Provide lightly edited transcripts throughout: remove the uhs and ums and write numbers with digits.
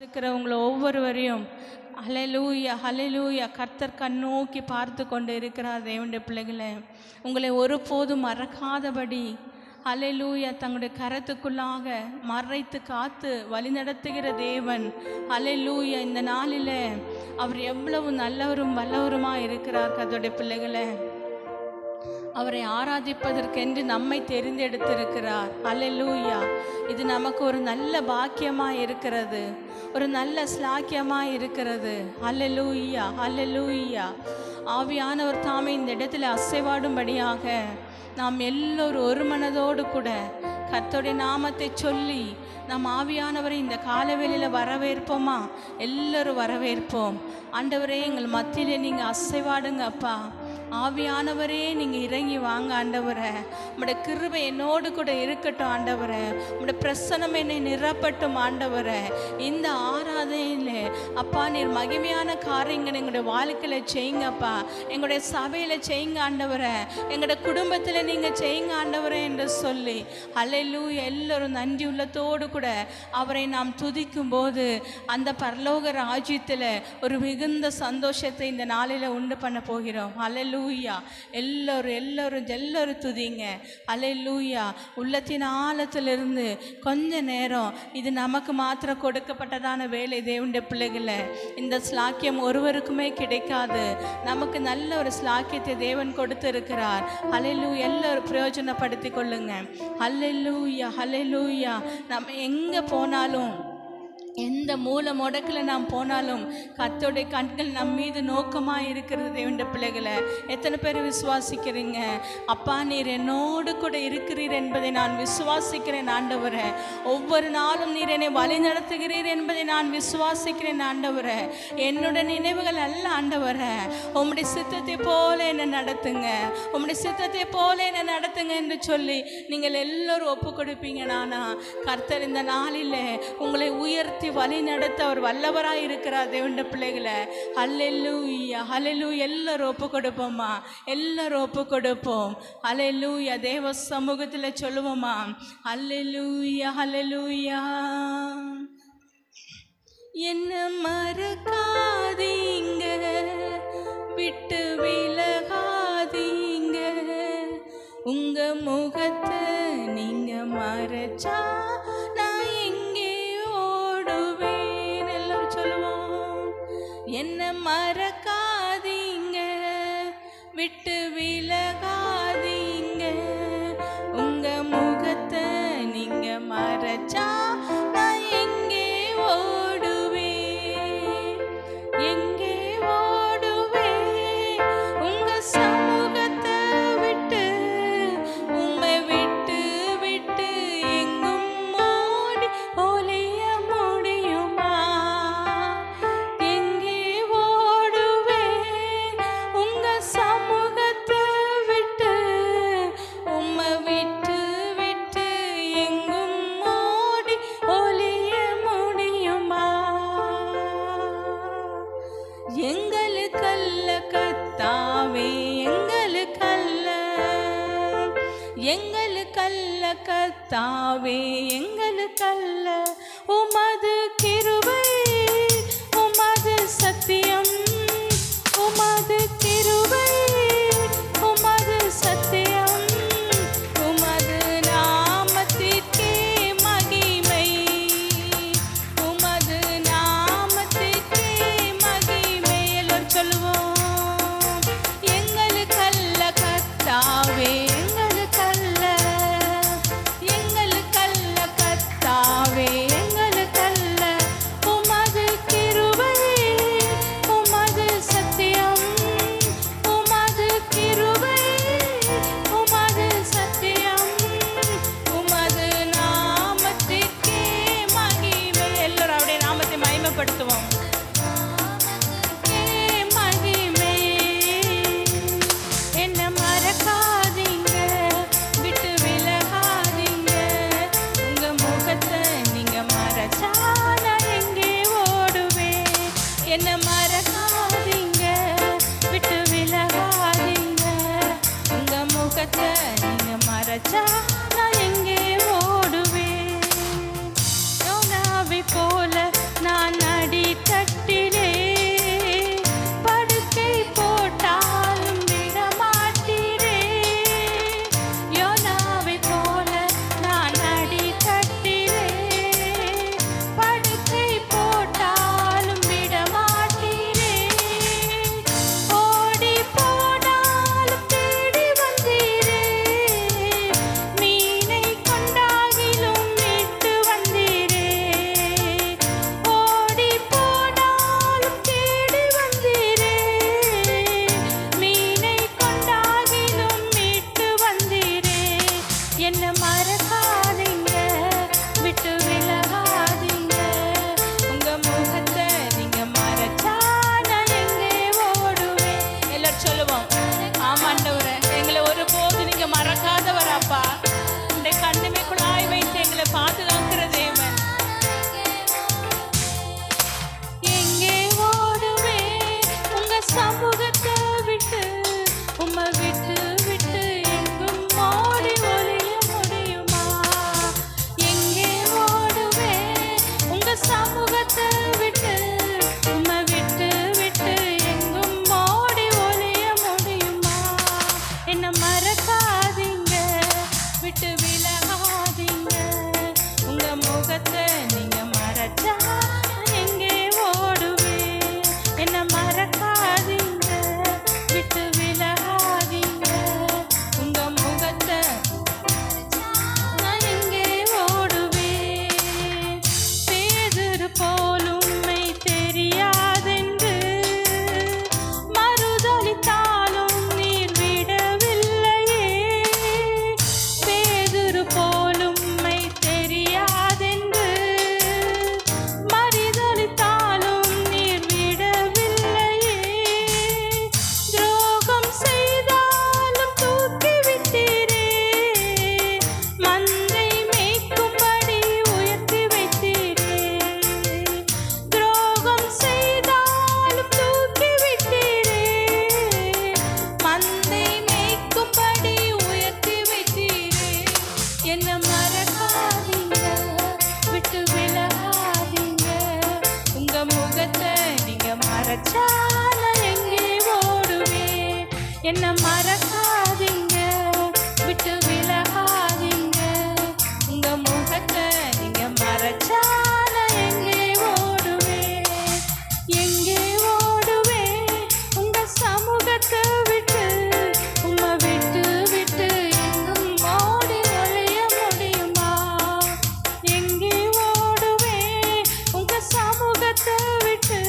இருக்கிறவங்கள ஒவ்வொருவரையும் ஹல்லேலூயா ஹல்லேலூயா கர்த்தர் கண்ணோக்கி பார்த்து கொண்டு இருக்கிறார். தேவனுடைய பிள்ளைகளை உங்களை ஒருபோதும் மறக்காதபடி ஹல்லேலூயா தங்களுடைய கரத்துக்குள்ளாக மறைத்து காத்து வழிநடத்துகிற தேவன். ஹல்லேலூயா இந்த நாளில் அவர் எவ்வளவு நல்லவரும் வல்லவருமாக இருக்கிறார். கர்த்தருடைய பிள்ளைகளை அவரை ஆராதிப்பதற்கென்று நம்மை தெரிந்தெடுத்திருக்கிறார். ஹல்லேலூயா. இது நமக்கு ஒரு நல்ல பாக்கியமாக இருக்கிறது, ஒரு நல்ல ஸ்லாக்கியமாக இருக்கிறது. ஹல்லேலூயா ஹல்லேலூயா. ஆவியானவர் தாமே இந்த இடத்துல அசைவாடும்படியாக நாம் எல்லோரும் ஒரு மனதோடு கூட கர்த்தருடைய நாமத்தை சொல்லி நாம் ஆவியானவரை இந்த காலவேளையில் வரவேற்போமா? எல்லோரும் வரவேற்போம். ஆண்டவரே, எங்கள் மத்தியிலே நீங்கள் அசைவாடுங்க அப்பா. ஆவியானவரே, நீங்கள் இறங்கி வாங்க ஆண்டவரை. உம்முடைய கிருபை என்னோடு கூட இருக்கட்டும் ஆண்டவரை. உம்முடைய பிரசன்னம் என்னை நிரப்பட்டும் ஆண்டவரை. இந்த ஆராதனையில் அப்பா நீர் மகிமையான காரியங்கள் எங்களுடைய வாழ்க்கையில் செய்யுங்கப்பா. எங்களுடைய சபையில் செய்யுங்க ஆண்டவரை. எங்களுடைய குடும்பத்தில் நீங்கள் செய்யுங்க ஆண்டவரை என்று சொல்லி ஹல்லேலூயா எல்லோரும் நன்றி உள்ளத்தோடு கூட அவரை நாம் துதிக்கும் போது அந்த பரலோக ராஜ்யத்தில் ஒரு மிகுந்த சந்தோஷத்தை இந்த நாளில் உண்டு பண்ண போகிறோம். ஹல்லேலூயா. எல்லோரும் துதிங்க. ஹல்லேலூயா. உள்ளத்தின் ஆழத்திலிருந்து கொஞ்ச நேரம் இது நமக்கு மாத்திரம் கொடுக்கப்பட்டதான வேலை. தேவனுடைய பிள்ளைகளை இந்த ஸ்லாக்கியம் ஒருவருக்குமே கிடைக்காது. நமக்கு நல்ல ஒரு ஸ்லாக்கியத்தை தேவன் கொடுத்து இருக்கிறார். ஹல்லேலூயா. எல்லோரும் பிரயோஜனப்படுத்தி கொள்ளுங்க. ஹல்லேலூயா ஹல்லேலூயா. நம்ம எங்கே போனாலும், எந்த மூல முடக்கில் நாம் போனாலும் கர்த்தருடைய கண்கள் நம் மீது நோக்கமாக இருக்கிறது. தேவனுடைய பிள்ளைகளை எத்தனை பேர் விசுவாசிக்கிறீங்க? அப்பா நீர் என்னோடு கூட இருக்கிறீர் என்பதை நான் விசுவாசிக்கிறேன் ஆண்டவரே. ஒவ்வொரு நாளும் நீர் என்னை வழி நடத்துகிறீர் என்பதை நான் விசுவாசிக்கிறேன் ஆண்டவரே. என்னுடைய நினைவுகள் அல்ல ஆண்டவரே, உம்முடைய சித்தத்தை போல என்னை நடத்துங்க, உம்முடைய சித்தத்தை போல என்னை நடத்துங்க என்று சொல்லி நீங்கள் எல்லோரும் ஒப்பு கொடுப்பீங்க. நானா கர்த்தர் இந்த நாளில் உங்களை உயர்த்தி வழி நடத்த அவர் வல்லவராய் இருக்கிறார். தேவனுடைய பிள்ளைகளை ஹல்லேலூயா ஹல்லேலூயா. எல்லாரும் ஒப்பு கொடுப்போமா? எல்லாரும் ஒப்பு கொடுப்போம். ஹல்லேலூயா. தேவ சமூகத்தில் சொல்லுவோமா? ஹல்லேலூயா ஹல்லேலூயா. என்ன மறக்காதீங்க, விட்டு விலகாதீங்க, உங்க முகத்தை நீங்க மறைச்சா நான் எங்கே ஓடுவேன்? எல்லாரும் சொல்லுவோம். என்ன மறக்காதீங்க, விட்டு விலகாதீங்க, உங்க முகத்தை நீங்க மறைச்சா நான் எங்கே ஓடுவேன்? எங்கே ஓடுவேன்? உங்க சமூகத்தை விட்டு, உம்மை விட்டு விட்டு எங்கும் ஓடி ஒளிய முடியுமா? எங்கே ஓடுவேன்? உங்க சமூகத்தை விட்டு, உம்மை விட்டு விட்டு எங்கும் ஓடி ஒளிய முடியுமா? எங்களுக்கல்ல கர்த்தாவே, எங்களுக்கல்ல, எங்களுக்கல்ல கர்த்தாவே, எங்களுக்கல்ல. உமது கிருபை, உமது சத்தியம், உமது கிருபை, உமது சத்தியம், உமது நாமத்திற்கே மகிமை, உமது நாமத்திற்கே மகிமை. எல்லோரும் சொல்லுவோம். எங்களுக்கல்ல கர்த்தாவே, எங்களுக்கல்ல, எங்களுக்கல்ல கர்த்தாவே, எங்களுக்கல்ல. உமது கிருபை, உமது சத்தியம், உமது கிருபை, உமது சத்தியம், உமது நாமத்திற்கே மகிமை. எல்லோரும் அவருடைய நாமத்தை மகிமைப்படுத்துவோம். மகிமை. என்ன மறக்காதீங்க, விட்டு விலகாதீங்க, உங்க முகத்தை நீங்க மறைச்சா நான் எங்கே ஓடுவேன்? என்ன மறக்காதீங்க, விட்டு விலகாதீங்க, உங்க முகத்தை நீங்க மறைச்சா நான் எங்கே ஓடுவேன்? யோனாவை போல நான் மறைச்சா நான் எங்கே ஓடுவேன்? என்ன மறக்காதீங்க, விட்டு விலகாதீங்க, உங்க முகத்தை நீங்க மறைச்சா நான் எங்கே ஓடுவேன்? எங்கே ஓடுவேன்? உங்க சமூகத்தை விட்டு, உம்மை விட்டு விட்டு எங்கும் ஓடி ஒழிய முடியுமா? எங்கே ஓடுவேன்? உங்க சமூகத்தை விட்டு,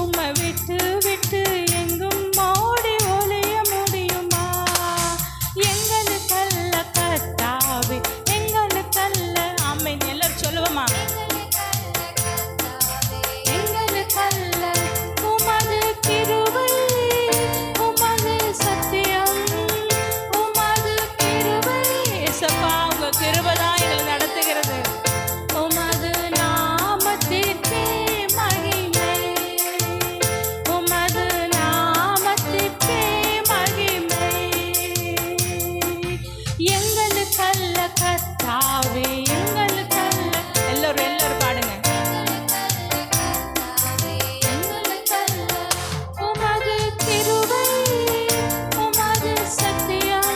உம்மை விட்டு விட்டு எங்கும் ஓடி ஒழிய முடியுமா? எங்களுக்கல்ல கர்த்தாவே, எங்களுக்கல்ல. ஆமென். எல்லாரும் சொல்லுவோமா? எங்களுக்கல்ல உமது கிருபை, உமது சத்தியம், உமது கிருபை. இயேசப்பா, உங்க கிருபை தான் எங்களை நடத்துகிறது. உமது நாமத்திற்கே மகிமை, உமது நாமத்திற்கே மகிமை. எங்களுக்கல்ல கர்த்தாவே, எங்களுக்கல்ல. எல்லாரும் பாடுங்க. எங்களுக்கல்ல உமது கிருபை, உமது சத்தியம்,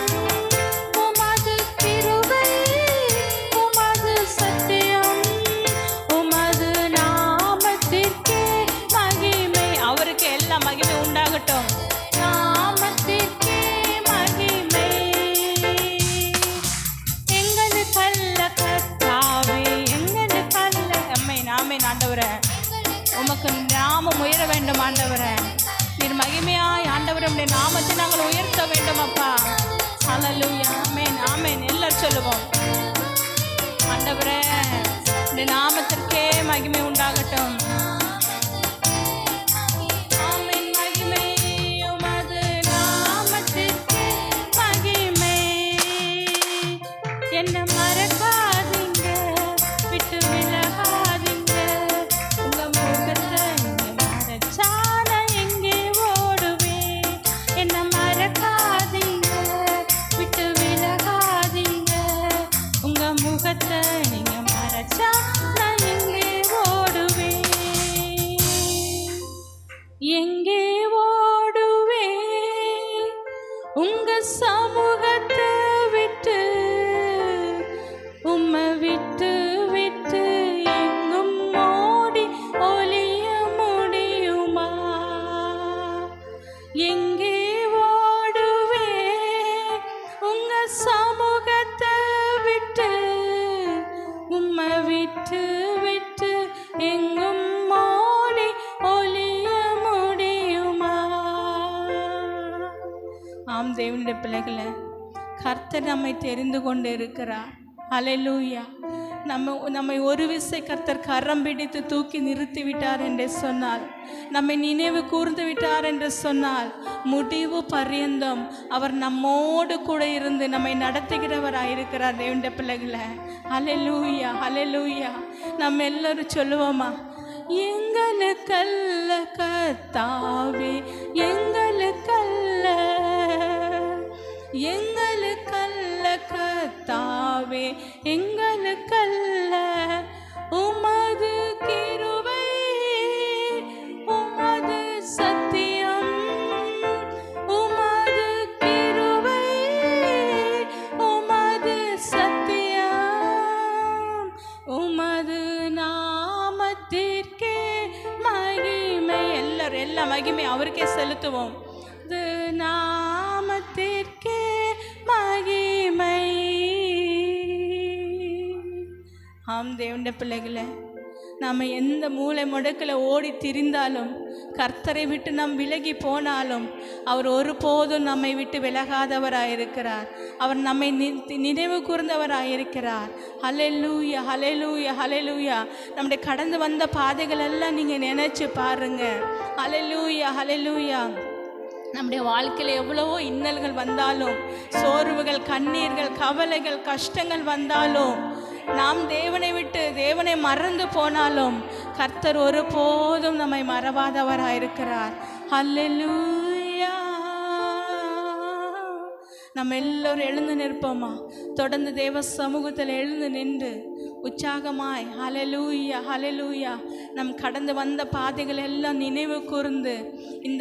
உமது கிருபை, உமது சத்தியம், உமது நாமத்திற்கே மகிமை. அவருக்கு எல்லா மகிமை உண்டாகட்டும். நாமத்திற்கே மகிமை. எங்களுக்கல்ல கர்த்தாவே, எங்களுக்கல்ல. ஆமென், ஆமென். ஆண்டவரே, உமக்கு நாமம் உயர வேண்டும் ஆண்டவரே. நீர் மகிமையாய் ஆண்டவரே, உம்முடைய நாமத்தை நாங்கள் உயர்த்த வேண்டும் அப்பா. ஹல்லேலூயா. ஆமென், ஆமென். எல்லாரும் சொல்லுவோம். ஆண்டவரே, உம்முடைய நாமத்திற்கே மகிமை உண்டாகட்டும். ஆமென். மகிமை உமது நாமத்திற்கே மகிமை. என்ன மறக்காதீங்க, விட்டு விலகாதீங்க, உங்க முகத்தை நீங்க மறைச்சா நான் எங்கே ஓடுவேன்? என்ன மறக்காதீங்க, விட்டு விலகாதீங்க, உங்க முகத்தை நீங்க மறைச்சா நான் எங்கே ஓடுவேன்? எங்கே ஓடுவேன்? உங்க சமூகத்தை விட்டு, உம்மை விட்டு விட்டு எங்கும் ஓடி ஒழிய முடியுமா? எங்கே ஓடுவேன்? உங்க சமூகத்தை விட்டு, உம்மை விட்டு விட்டு எங்கும் ஓடி ஒழிய முடியுமா? ஆம் தேவனுடைய பிள்ளைகளே, கர்த்தர் நம்மை தெரிந்து கொண்டு இருக்கிறார். ஹல்லேலூயா. நம்மை ஒரு விசை கர்த்தர் கரம் பிடித்து தூக்கி நிறுத்தி விட்டார் என்று சொன்னால், நம்மை நினைவு கூர்ந்து விட்டார் என்று சொன்னால், முடிவு பரியந்தம் அவர் நம்மோடு கூட இருந்து நம்மை நடத்துகிறவராயிருக்கிறார். தேவனுடைய பிள்ளைகளை, ஹல்லேலூயா, ஹல்லேலூயா. நம்ம எல்லாரும் சொல்லுவோமா? எங்களுக்கல்ல கர்த்தாவே, எங்களுக்கல்ல, எங்களுக்கல்ல கர்த்தாவே, எங்களுக்கல்ல, உமது கிருபை, உமது சத்தியம், உமது கிருபை, உமது சத்தியம், உமது நாமத்திற்கே மகிமை. எல்லாரும் எல்லா மகிமை அவருக்கே செலுத்துவோம். நாமத்திற்கே மகிமை. ஆம் தேவனுடைய பிள்ளைகளே, நாம் எந்த மூலை முடக்கில் ஓடி திரிந்தாலும், கர்த்தரை விட்டு நாம் விலகி போனாலும், அவர் ஒருபோதும் நம்மை விட்டு விலகாதவராயிருக்கிறார். அவர் நம்மை நினைவு கூர்ந்தவராயிருக்கிறார். ஹல்லேலூயா, ஹல்லேலூயா, ஹல்லேலூயா. நம்முடைய கடந்து வந்த பாதைகள் எல்லாம் நீங்கள் நினைச்சு பாருங்க. ஹல்லேலூயா, ஹல்லேலூயா. நம்முடைய வாழ்க்கையில் எவ்வளவோ இன்னல்கள் வந்தாலும், சோர்வுகள், கண்ணீர்கள், கவலைகள், கஷ்டங்கள் வந்தாலும், நாம் தேவனை விட்டு தேவனை மறந்து போனாலும், கர்த்தர் ஒருபோதும் நம்மை மறவாதவராயிருக்கிறார். ஹல்லேலூயா. நம்ம எல்லோரும் எழுந்து நிற்போமா? தொடர்ந்து தேவ சமூகத்தில் எழுந்து நின்று உற்சாகமாய் ஹalleluya ஹalleluya நம் கடந்து வந்த பாதைகள் எல்லாம் நினைவு கூர்ந்து இந்த